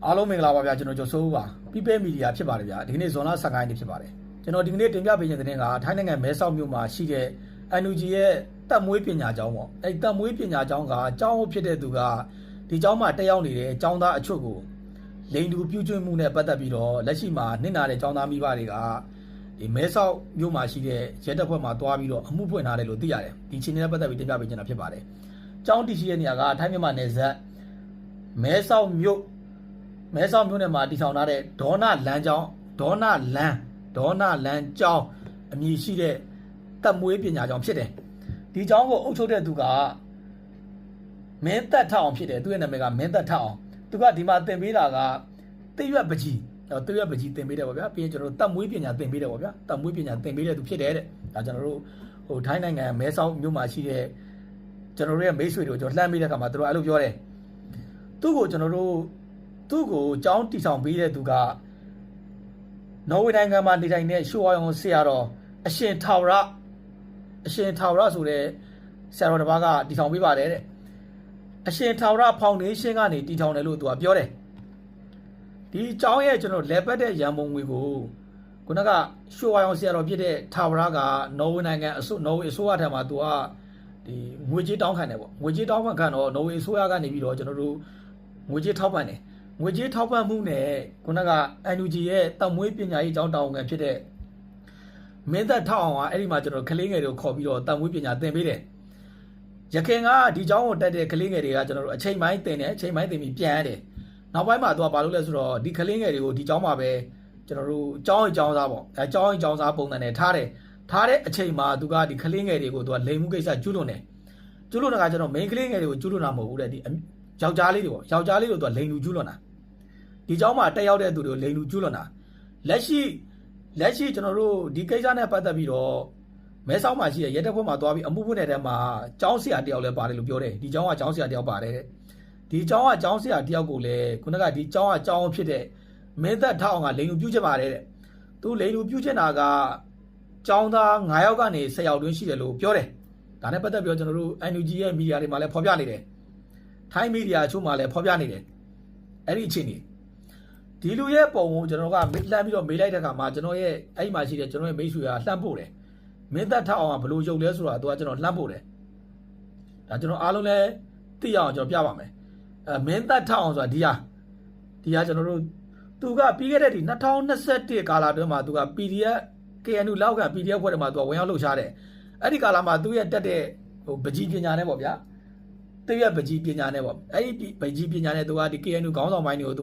အားလုံးမင်္ဂလာပါဗျာကျွန်တော်ကျော်စိုးဦးပါ People Media ဖြစ်ပါတယ်ဗျာဒီကနေ့ဇွန်လ15ရက်နေ့ဖြစ်ပါတယ်ကျွန်တော်ဒီကနေ့တင်ပြပေးခြင်းတဲ့ကထိုင်းနိုင်ငံမဲဆောက်မြို့မှာရှိတဲ့ NUG ရဲ့တပ်မွေးပညာကျောင်းပေါ့အဲ့တပ်မွေးပညာကျောင်းကကျောင်းဟုတ်ဖြစ်တဲ့သူကဒီကျောင်းမှာတက်ရောက်နေတဲ့ကျောင်းသားအချို့ကိုလိန်တူပြုကျွင်းမှုနဲ့ပတ်သက်ပြီးတော့လက်ရှိမှာနစ်နာတဲ့ကျောင်းသားမိဘတွေကဒီမဲဆောက်မြို့မှာရှိတဲ့ရဲတပ်ဖွဲ့မှာတွားပြီးတော့အမှုဖွင့်ထားတယ်လို့သိရတယ်ဒီချင်းနဲ့ပတ်သက်ပြီးတင်ပြပေးခြင်းတာဖြစ်ပါတယ်ကျောင်းတည်ရှိတဲ့နေရာကထိုင်းမြန်မာနယ်စပ်မဲဆောက်မြို့နယ်မှာတည်ထောင်ထားတဲ့ဒေါနလမ်းကျောင်းအမည်ရှိတဲ့တပ်မွေးပညာကျောင်းဖြစ်တယ်ဒီကျောင်းကိုအုပ်ချုပ်တဲ့သူကမင်းသက်ထအောင်ဖြစ်တယ်သူ့ရဲ့နာမည်ကမင်းသက်ထအောင်သူကဒီမှာသင်ပေးတာကတိရွက်ပကြီးသင်ပေးတယ်ပေါ့ဗျာပြီးရင်ကျွန်တော်တို့တပ်မွေးပညာသင်ပေးတယ်ပေါ့ဗျာတပ်မွေးပညာသင်ပေးတဲ့သူဖြစ်တယ်တဲ့ဒါကျွန်တော်တို့ထိုင်းနိုင်ငံမဲဆောက်မြို့မှာရှိတဲ့ကျွန်တော်တို့ရဲ့မိတ်ဆွေတွေကိုကျွန်တော်လှမ်းပေးတဲ့အခါမှာသူတို့အဲ့လိုပြောတယ်သူ့ကိုကျောင်းတည်ဆောင်ပေးတဲ့သူကနော်ဝေနိုင်ငံမှာနေထိုင်တဲ့ရှိုးဝါရောင်ဆရာတော်အရှင်ထာဝရဆိုတဲ့ဆရာတော်တစ်ပါးကတည်ဆောင်ပေးပါတယ်တဲ့အရှင်ထာဝရဖောင်ဒေးရှင်းကနေတည်ထောင်တယ်လို့သူကပြောတယ်ဒီကျောင်းရဲ့ကျွန်တော်လဲပတ်တဲ့ရန်ပုံငွေကိုခုနကရှိုးဝါရောင်ဆရာတော်ဖြစ်တဲ့ထာဝရကနော်ဝေနိုင်ငံနော်ဝေအစိုးရထံမှာသူကဒီငွေကြေးတောင်းခံတယ်ပေါ့ငွေကြေးတောင်းခံတော့နော်ဝေအစိုးရကနေပြီးတော့ကျွန်တော်တို့ငွေကြေးထောက်ပံ့တယ်ငွေကြေးထောက်ပံ့မှုနဲ့ခုနက NUG ရဲ့တပ်မွေးပညာရေးကျောင်းတောင်းခံဖြစ်တဲ့မင်းသက်ထောက်အောင်ကအဲ့ဒီမှာကျွန်တော်ကလေးငယ်တွေကိုခေါ်ပြီးတော့တပ်မွေးပညာသင်ပေးတယ်ရခင်ကဒီကျောင်းကိုတက်တဲ့ကလေးငယ်တွေကကျွန်တော်တို့အချိန်ပိုင်းသင်တယ်အချိန်ပိုင်းသင်ပြီးပြန်ရတယ်နောက်ပိုင်းမှာသူကဘာလုပ်လဲဆိုတော့ဒီကလေးငယ်တွေကိုဒီကျောင်းမှာပဲကျွန်တော်တို့ကျောင်းသားပေါ့အဲကျောင်းသားပုံစံနဲ့ထားတဲ့အချိန်မှာသူကဒီကလေးငယ်တွေကိုသူကလိမ်မှုကိစ္စကျူးလွန်တယ်ကျူးလွန်တာကကျွန်တော် main ကလေးငယ်တွေကိုကျူးလွန်တာမဟုတ်ဘူးတဲ့ဒီယောက်ျားလေးတွေပေါ့ယောက်ျားလေးတို့သူကလိန်လူကျူးလွန်တာဒီเจ้าမှာတက်ရောက်တဲ့သူတွေကိုလိန်လူကျူးလွန်တာလက်ရှိကျွန်တော်တို့ဒီကိစ္စနဲ့ပတ်သက်ပြီးတော့မဲဆောက်မှာရှိတဲ့ရဲတပ်ဖွဲ့မှာသွားပြီးအမှုဖွင့်တဲ့တဲမှာကျောင်းဆရာတယောက်လည်းပါတယ်လို့ပြောတယ်ဒီကျောင်းကကျောင်းဆရာတယောက်ပါတယ်ဒီကျောင်းကကျောင်းဆရာတယောက်ကိုလည်းခုနကဒီကျောင်းကကျောင်းဖြစ်တဲ့မင်းသက်ထောက်အောင်ကလိန်လူပြုတ်ချင်ပါတယ်တဲ့သူလိန်လူပြုတ်ချင်တာကကျောင်းသား9ယောက်ကနေ10ယောက်တွင်းရှိတယ်လို့ပြောတယ်ဒါနဲ့ပတ်သက်ပြီးတော့ကျွန်တော်တို့ NUG ရဲ့မီဒီယာတွေမှာလည်းဖော်ပြနေတယ်ထိုင်းမီဒီယာအချို့မှာလည်းဖော်ပြနေတယ်အဲ့ဒီအချိန်ဒီလူရဲ့ပုံကိုကျွန်တော်ကလှမ်းပြီးတော့မေးလိုက်တဲ့အခါမှာကျွန်တော်ရဲ့အဲ့ဒီမှာရှိတဲ့ကျွန်တော်ရဲ့မိတ်ဆွေကလှမ်းပို့တယ်မင်းသက်ထောက်အောင်ကဘလို့ရုပ်လဲဆိုတာသူကကျွန်တော်လှမ်းပို့တယ်ဒါကျွန်တော်အားလုံးလည်းသိရအောင်ကျွန်တော်ပြပါမယ်မင်းသက်ထောက်အောင်ဆိုတာဒီဟာကျွန်တော်တို့သူကပြီးခဲ့တဲ့ဒီ2021ကာလအတွင်းမှာသူက PDF KNU လောက်က PDF ဖွဲ့တယ်မှာသူကဝင်ရောက်လှုပ်ရှားတယ်အဲ့ဒီကာလမှာသူရဲ့တက်တဲ့ပကြီးပညာနဲ့ပေါ့ဗျာတရွက်ပကြီးပညာနဲ့ပေါ့အဲ့ဒီပကြီးပညာနဲ့သူကဒီ KNU ခေါင်းဆောင်ပိုင်းတွေကို